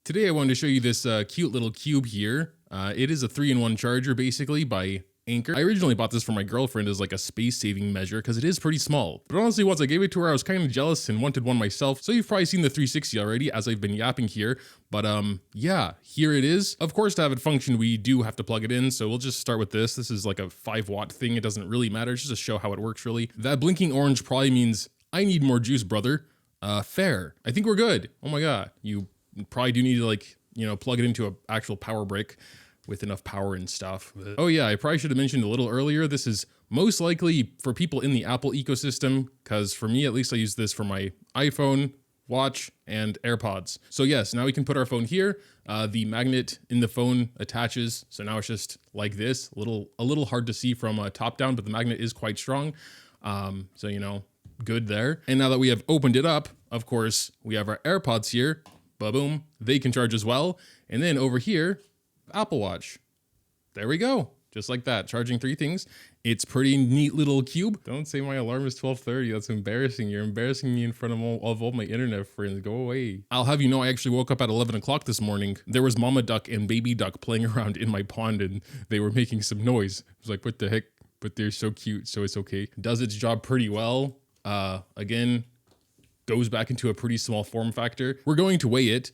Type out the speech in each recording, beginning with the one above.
Today I wanted to show you this cute little cube here. It is a 3-in-1 charger basically by Anker. I originally bought this for my girlfriend as like a space saving measure because it is pretty small. But honestly, once I gave it to her, I was kind of jealous and wanted one myself. So you've probably seen the 360 already as I've been yapping here. But yeah, here it is. Of course, to have it function, we do have to plug it in. So we'll just start with this. This is like a 5-watt thing. It doesn't really matter. It's just to show how it works really. That blinking orange probably means I need more juice, brother. Fair. I think we're good. Oh my God. You probably do need to plug it into an actual power brick with enough power and stuff. Oh yeah, I probably should have mentioned a little earlier, this is most likely for people in the Apple ecosystem, because for me at least I use this for my iPhone, watch, and AirPods. So yes, now we can put our phone here. The magnet in the phone attaches, so now it's just like this, a little hard to see from top down, but the magnet is quite strong. So good there. And now that we have opened it up, of course, we have our AirPods here. Ba-boom, they can charge as well. And then over here, Apple Watch. There we go. Just like that, charging 3 things. It's pretty neat little cube. Don't say my alarm is 12:30. That's embarrassing. You're embarrassing me in front of all my internet friends. Go away. I'll have you know, I actually woke up at 11 o'clock this morning. There was mama duck and baby duck playing around in my pond and they were making some noise. I was like, what the heck? But they're so cute, so it's okay. Does its job pretty well. Again, goes back into a pretty small form factor. We're going to weigh it.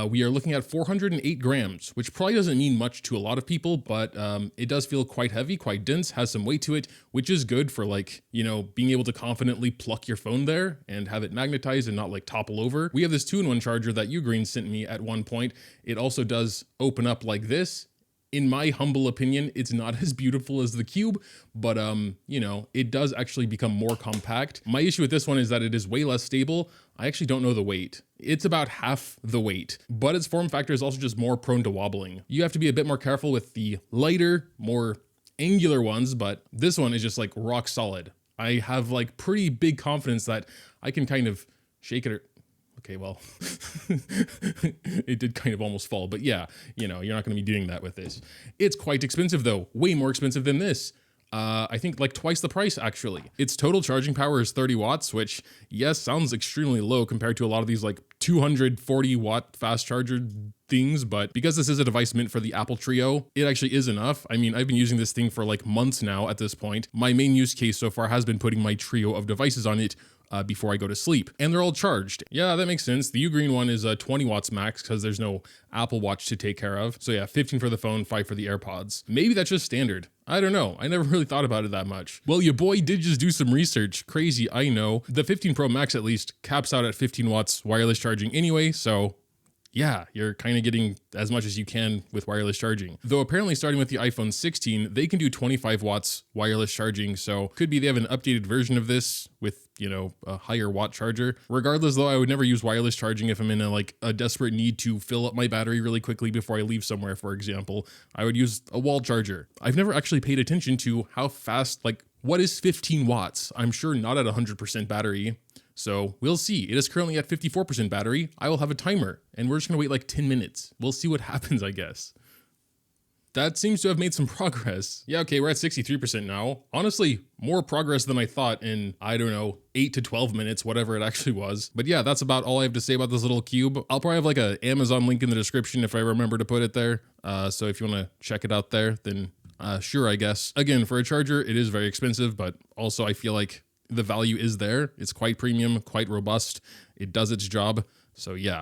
We are looking at 408 grams, which probably doesn't mean much to a lot of people, but it does feel quite heavy, quite dense, has some weight to it, which is good for being able to confidently pluck your phone there and have it magnetized and not topple over. We have this 2-in-1 charger that Ugreen sent me at one point. It also does open up like this. In my humble opinion, it's not as beautiful as the Cube, but it does actually become more compact. My issue with this one is that it is way less stable. I actually don't know the weight. It's about half the weight, but its form factor is also just more prone to wobbling. You have to be a bit more careful with the lighter, more angular ones, but this one is just rock solid. I have pretty big confidence that I can kind of shake it. Okay, well, it did kind of almost fall, but yeah, you're not going to be doing that with this. It's quite expensive though, way more expensive than this. I think twice the price actually. Its total charging power is 30 watts, which yes, sounds extremely low compared to a lot of these 240 watt fast charger things, but because this is a device meant for the Apple Trio, it actually is enough. I mean, I've been using this thing for months now at this point. My main use case so far has been putting my trio of devices on it before I go to sleep, and they're all charged. Yeah, that makes sense. The Ugreen one is 20 watts max because there's no Apple Watch to take care of. So yeah, 15 for the phone, 5 for the AirPods. Maybe that's just standard. I don't know. I never really thought about it that much. Well, your boy did just do some research. Crazy, I know. The 15 Pro Max at least caps out at 15 watts wireless charging anyway, so yeah, you're kind of getting as much as you can with wireless charging. Though apparently starting with the iPhone 16, they can do 25 watts wireless charging. So could be they have an updated version of this with, a higher watt charger. Regardless though, I would never use wireless charging if I'm in a desperate need to fill up my battery really quickly before I leave somewhere, for example. I would use a wall charger. I've never actually paid attention to how fast, what is 15 watts? I'm sure not at 100% battery. So we'll see. It is currently at 54% battery. I will have a timer and we're just gonna wait 10 minutes. We'll see what happens, I guess. That seems to have made some progress. Yeah, okay, we're at 63% now. Honestly, more progress than I thought in, I don't know, 8 to 12 minutes, whatever it actually was. But yeah, that's about all I have to say about this little cube. I'll probably have an Amazon link in the description if I remember to put it there. So if you wanna check it out there, then sure, I guess. Again, for a charger, it is very expensive, but also I feel like the value is there. It's quite premium, quite robust. It does its job. So yeah.